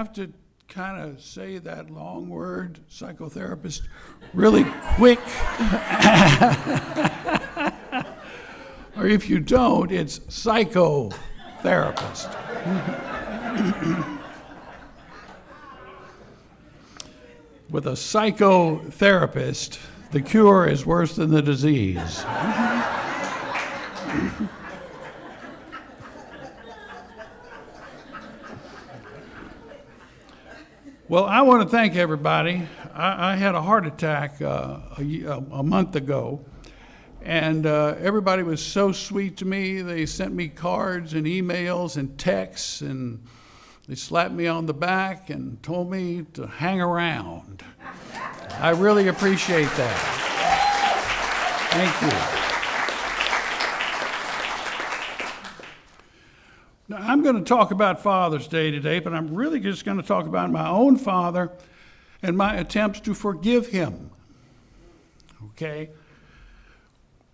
Have to kind of say that long word, psychotherapist, really quick. Or if you don't, it's psychotherapist. With a psychotherapist, the cure is worse than the disease. Well, I want to thank everybody. I had a heart attack a month ago, and everybody was so sweet to me. They sent me cards and emails and texts, and they slapped me on the back and told me to hang around. I really appreciate that. Thank you. Now, I'm going to talk about Father's Day today, but I'm really just going to talk about my own father and my attempts to forgive him. Okay?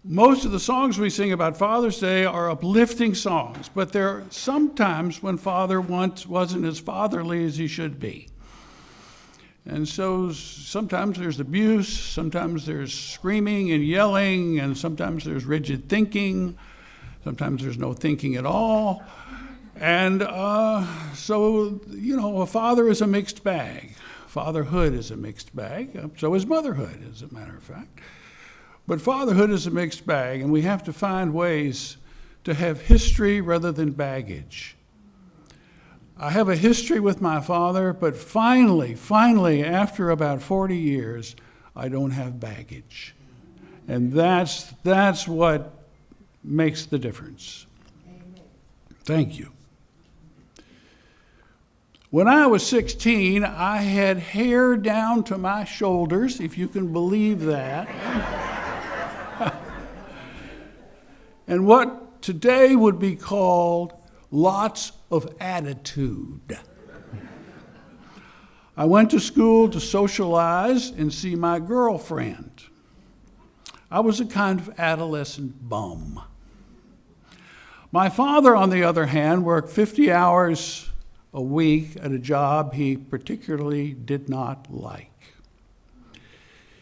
Most of the songs we sing about Father's Day are uplifting songs, but there are some times when Father once wasn't as fatherly as he should be. And so sometimes there's abuse, sometimes there's screaming and yelling, and sometimes there's rigid thinking, sometimes there's no thinking at all. And so, a father is a mixed bag. Fatherhood is a mixed bag. So is motherhood, as a matter of fact. But fatherhood is a mixed bag, and we have to find ways to have history rather than baggage. I have a history with my father, but finally, after about 40 years, I don't have baggage. And that's what makes the difference. Amen. Thank you. When I was 16, I had hair down to my shoulders, if you can believe that. And what today would be called lots of attitude. I went to school to socialize and see my girlfriend. I was a kind of adolescent bum. My father, on the other hand, worked 50 hours a week at a job he particularly did not like.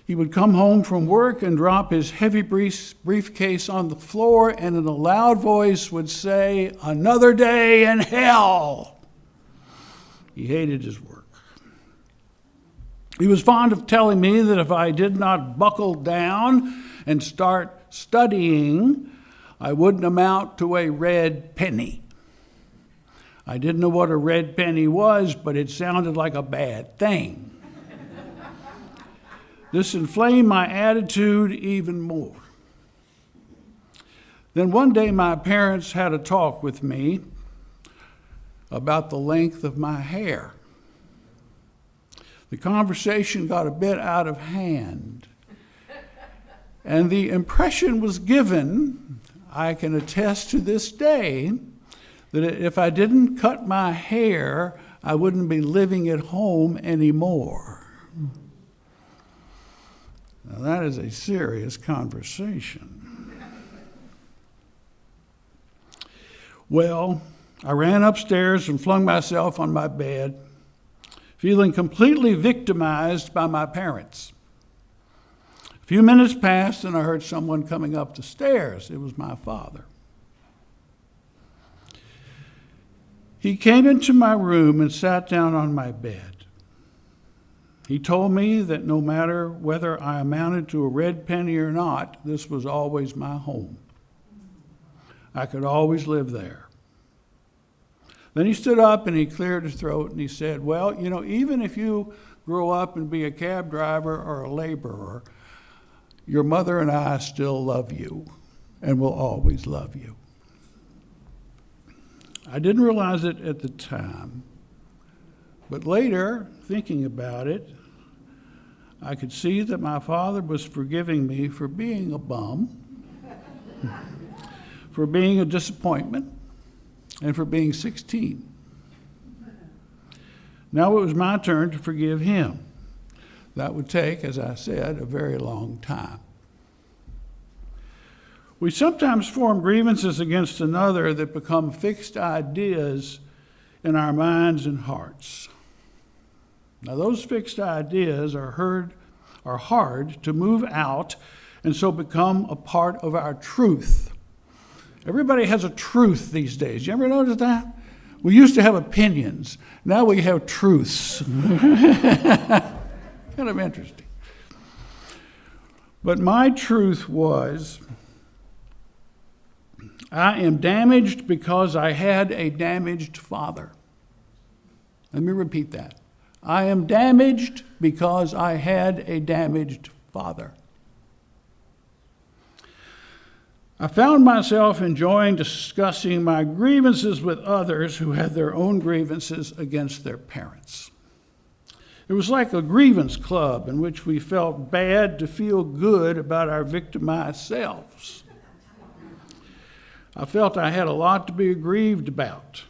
He would come home from work and drop his heavy briefcase on the floor and in a loud voice would say, "Another day in hell." He hated his work. He was fond of telling me that if I did not buckle down and start studying, I wouldn't amount to a red penny. I didn't know what a red penny was, but it sounded like a bad thing. This inflamed my attitude even more. Then one day my parents had a talk with me about the length of my hair. The conversation got a bit out of hand, and the impression was given, I can attest to this day, that if I didn't cut my hair, I wouldn't be living at home anymore. Now that is a serious conversation. Well, I ran upstairs and flung myself on my bed, feeling completely victimized by my parents. A few minutes passed and I heard someone coming up the stairs. It was my father. He came into my room and sat down on my bed. He told me that no matter whether I amounted to a red penny or not, this was always my home. I could always live there. Then he stood up and he cleared his throat and he said, "Well, even if you grow up and be a cab driver or a laborer, your mother and I still love you and will always love you." I didn't realize it at the time, but later, thinking about it, I could see that my father was forgiving me for being a bum, for being a disappointment, and for being 16. Now it was my turn to forgive him. That would take, as I said, a very long time. We sometimes form grievances against another that become fixed ideas in our minds and hearts. Now, those fixed ideas are hard to move out and so become a part of our truth. Everybody has a truth these days. You ever notice that? We used to have opinions. Now we have truths. Kind of interesting. But my truth was, I am damaged because I had a damaged father. Let me repeat that. I am damaged because I had a damaged father. I found myself enjoying discussing my grievances with others who had their own grievances against their parents. It was like a grievance club in which we felt bad to feel good about our victimized selves. I felt I had a lot to be aggrieved about.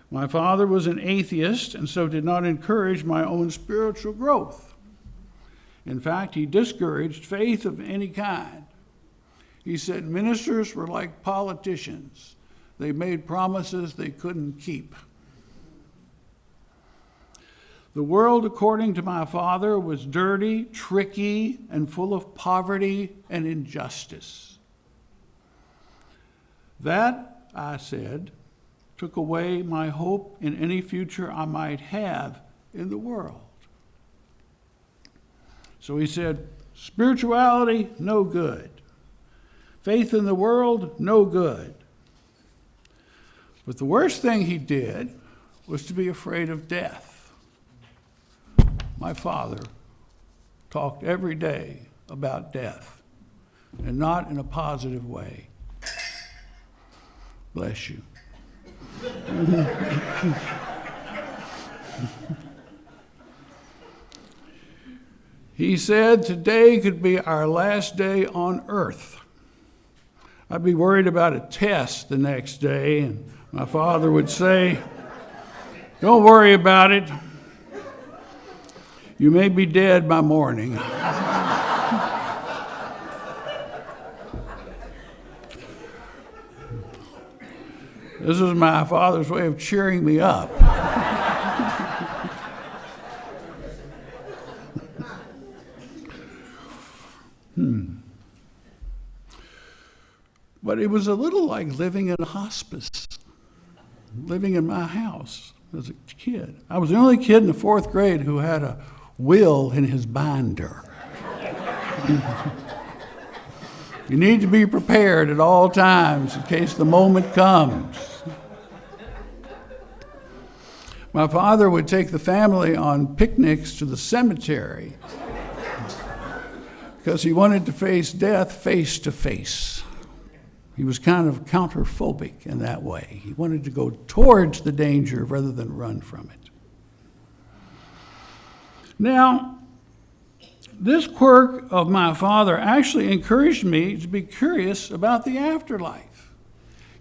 My father was an atheist and so did not encourage my own spiritual growth. In fact, he discouraged faith of any kind. He said ministers were like politicians. They made promises they couldn't keep. The world, according to my father, was dirty, tricky, and full of poverty and injustice. That, I said, took away my hope in any future I might have in the world. So he said, spirituality, no good. Faith in the world, no good. But the worst thing he did was to be afraid of death. My father talked every day about death, and not in a positive way. Bless you. He said today could be our last day on earth. I'd be worried about a test the next day, and my father would say, don't worry about it. You may be dead by morning. This is my father's way of cheering me up. But it was a little like living in a hospice, living in my house as a kid. I was the only kid in the 4th grade who had a will in his binder. You need to be prepared at all times in case the moment comes. My father would take the family on picnics to the cemetery because he wanted to face death face to face. He was kind of counterphobic in that way. He wanted to go towards the danger rather than run from it. Now, this quirk of my father actually encouraged me to be curious about the afterlife.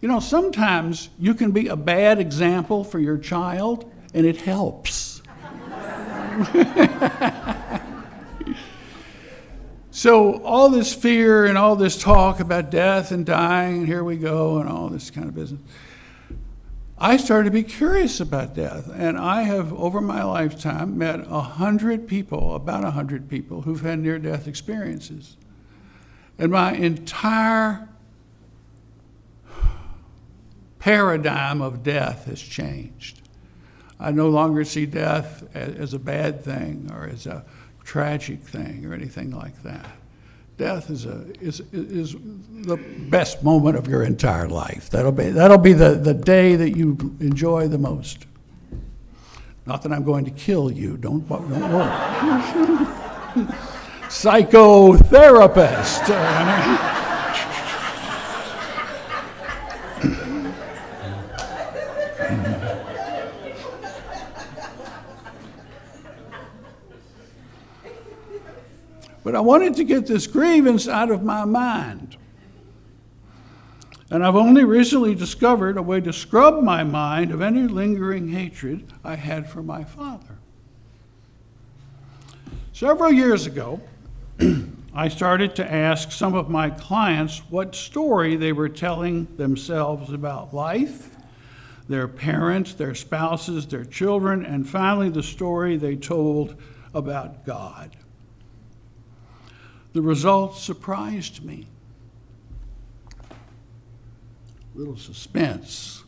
You know, sometimes you can be a bad example for your child, and it helps. So all this fear and all this talk about death and dying, and here we go, and all this kind of business, I started to be curious about death. And I have, over my lifetime, met about 100 people who've had near-death experiences. And my entire paradigm of death has changed. I no longer see death as a bad thing or as a tragic thing or anything like that. Death is the best moment of your entire life. That'll be the day that you enjoy the most. Not that I'm going to kill you. Don't worry. Psychotherapist. But I wanted to get this grievance out of my mind. And I've only recently discovered a way to scrub my mind of any lingering hatred I had for my father. Several years ago, I started to ask some of my clients what story they were telling themselves about life, their parents, their spouses, their children, and finally the story they told about God. The results surprised me. Little suspense.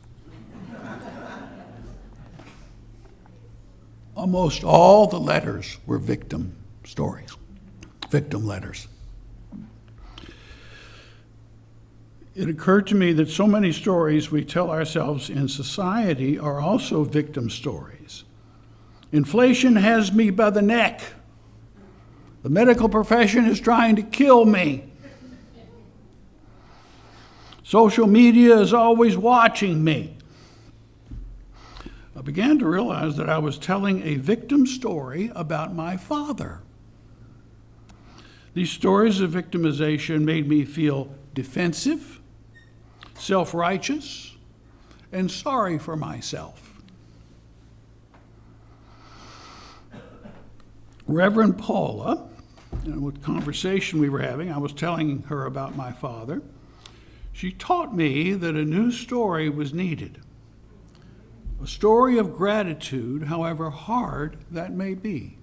Almost all the letters were victim stories, victim letters. It occurred to me that so many stories we tell ourselves in society are also victim stories. Inflation has me by the neck. The medical profession is trying to kill me. Social media is always watching me. I began to realize that I was telling a victim story about my father. These stories of victimization made me feel defensive, self-righteous, and sorry for myself. Reverend Paula, with conversation we were having, I was telling her about my father. She taught me that a new story was needed. A story of gratitude, however hard that may be.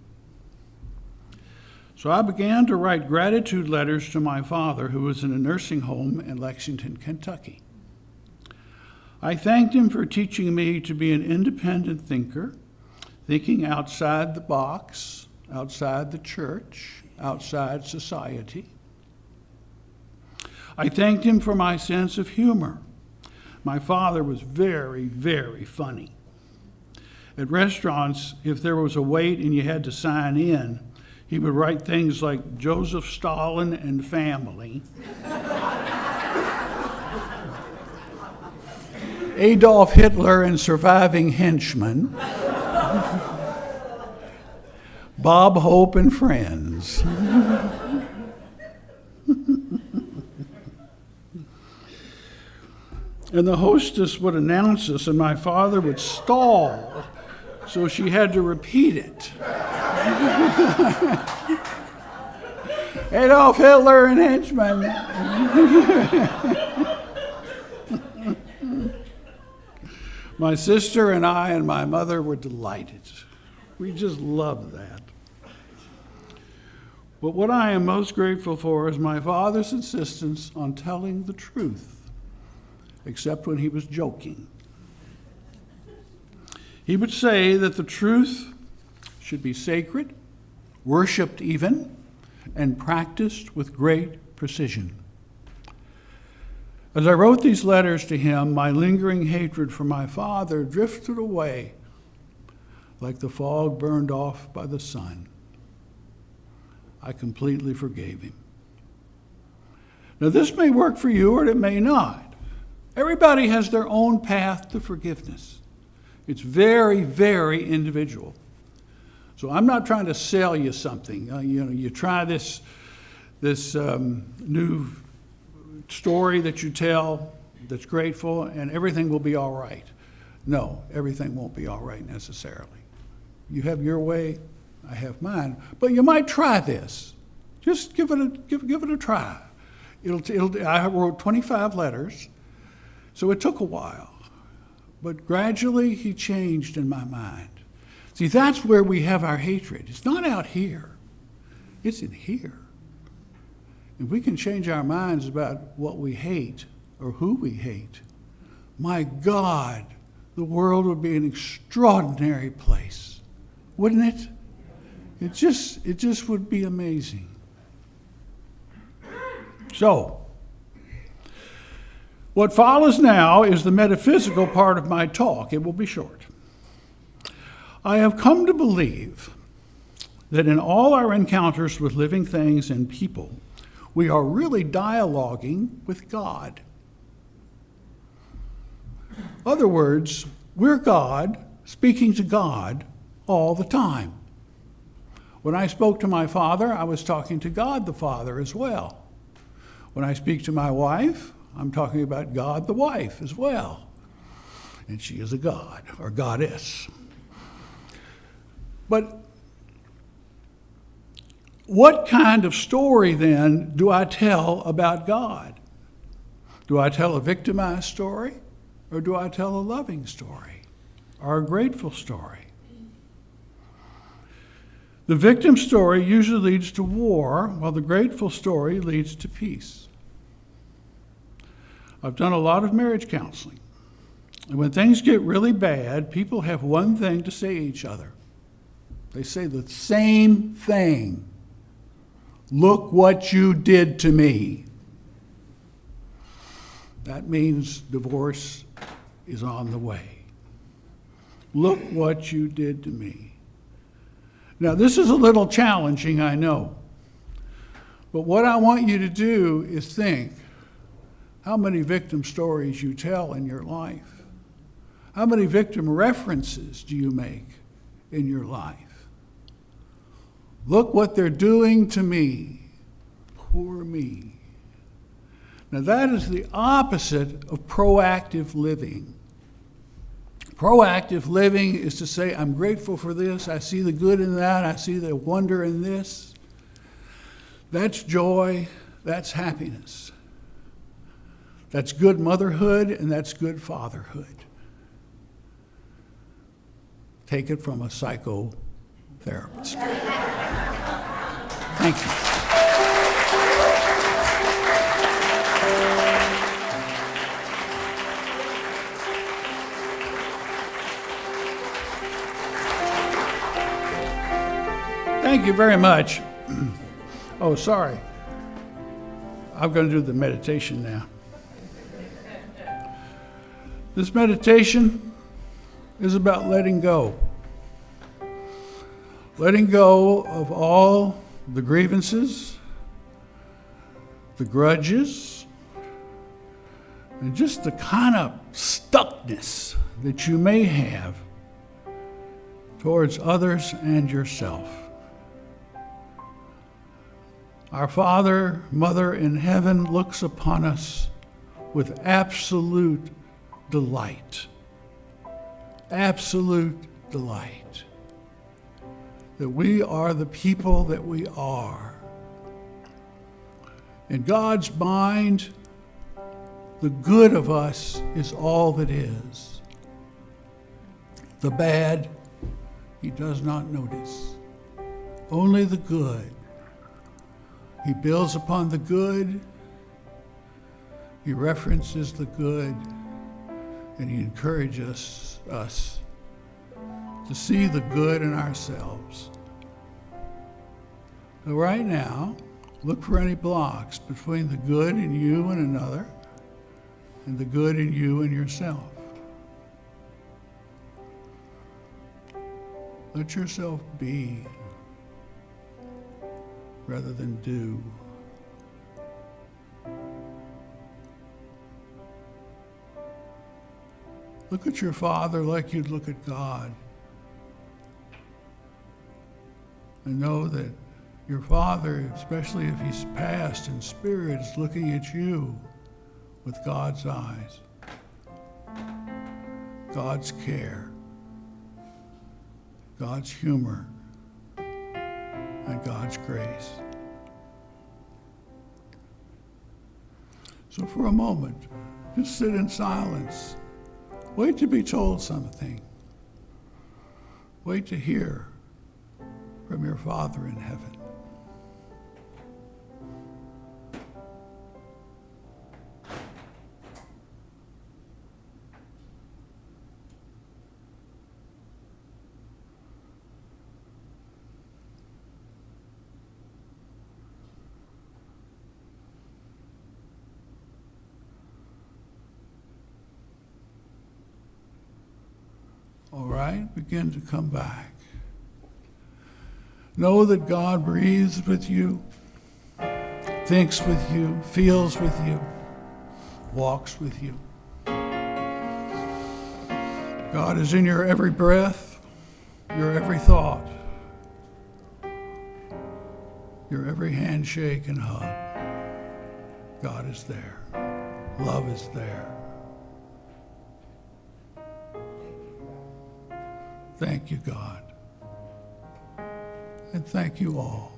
So I began to write gratitude letters to my father, who was in a nursing home in Lexington, Kentucky. I thanked him for teaching me to be an independent thinker, thinking outside the box, outside the church, outside society. I thanked him for my sense of humor. My father was very, very funny. At restaurants, if there was a wait and you had to sign in, he would write things like Joseph Stalin and family, Adolf Hitler and surviving henchmen, Bob Hope and friends. And the hostess would announce us, and my father would stall, so she had to repeat it. Adolf Hitler and henchmen. My sister and I and my mother were delighted. We just loved that. But what I am most grateful for is my father's insistence on telling the truth, except when he was joking. He would say that the truth should be sacred, worshipped even, and practiced with great precision. As I wrote these letters to him, my lingering hatred for my father drifted away like the fog burned off by the sun. I completely forgave him. Now, this may work for you or it may not. Everybody has their own path to forgiveness. It's very, very individual. So I'm not trying to sell you something. You try this new story that you tell that's grateful and everything will be all right. No, everything won't be all right necessarily. You have your way, I have mine. But you might try this. Just give it a try. I wrote 25 letters. So it took a while, but gradually he changed in my mind. See, that's where we have our hatred. It's not out here, it's in here. If we can change our minds about what we hate or who we hate, my God, the world would be an extraordinary place, wouldn't it? It just would be amazing. So, what follows now is the metaphysical part of my talk. It will be short. I have come to believe that in all our encounters with living things and people, we are really dialoguing with God. In other words, we're God speaking to God all the time. When I spoke to my father, I was talking to God the Father as well. When I speak to my wife, I'm talking about God the wife as well. And she is a god or goddess. But what kind of story then do I tell about God? Do I tell a victimized story Or do I tell a loving story or a grateful story? The victim story usually leads to war, while the grateful story leads to peace. I've done a lot of marriage counseling. And when things get really bad, people have one thing to say to each other. They say the same thing. Look what you did to me. That means divorce is on the way. Look what you did to me. Now, this is a little challenging, I know. But what I want you to do is think how many victim stories you tell in your life. How many victim references do you make in your life? Look what they're doing to me. Poor me. Now, that is the opposite of proactive living. Proactive living is to say, I'm grateful for this, I see the good in that, I see the wonder in this. That's joy, that's happiness. That's good motherhood, and that's good fatherhood. Take it from a psychotherapist. Thank you. Thank you very much. Oh, sorry. I'm going to do the meditation now. This meditation is about letting go. Letting go of all the grievances, the grudges, and just the kind of stuckness that you may have towards others and yourself. Our Father, Mother in heaven looks upon us with absolute delight. Absolute delight. That we are the people that we are. In God's mind, the good of us is all that is. The bad, He does not notice. Only the good. He builds upon the good, He references the good, and He encourages us to see the good in ourselves. So right now, look for any blocks between the good in you and another, and the good in you and yourself. Let yourself be rather than do. Look at your Father like you'd look at God. And know that your Father, especially if He's passed in spirit, is looking at you with God's eyes, God's care, God's humor, and God's grace. So for a moment, just sit in silence. Wait to be told something. Wait to hear from your Father in heaven. All right, begin to come back. Know that God breathes with you, thinks with you, feels with you, walks with you. God is in your every breath, your every thought, your every handshake and hug. God is there. Love is there. Thank you, God. And thank you all.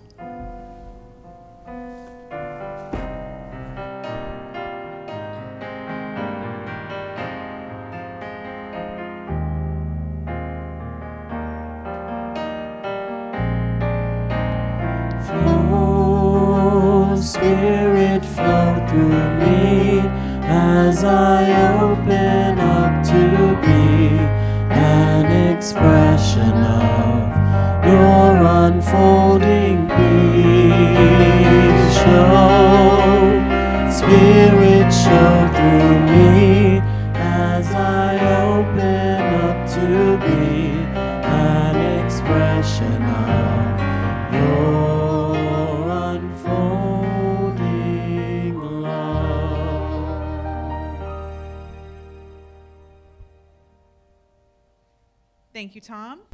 Spirit, flow through me as I open up to be an expression of your unfolding being. Show, Spirit, show through me as I open up to be an expression of your unfolding love. Thank you, Tom.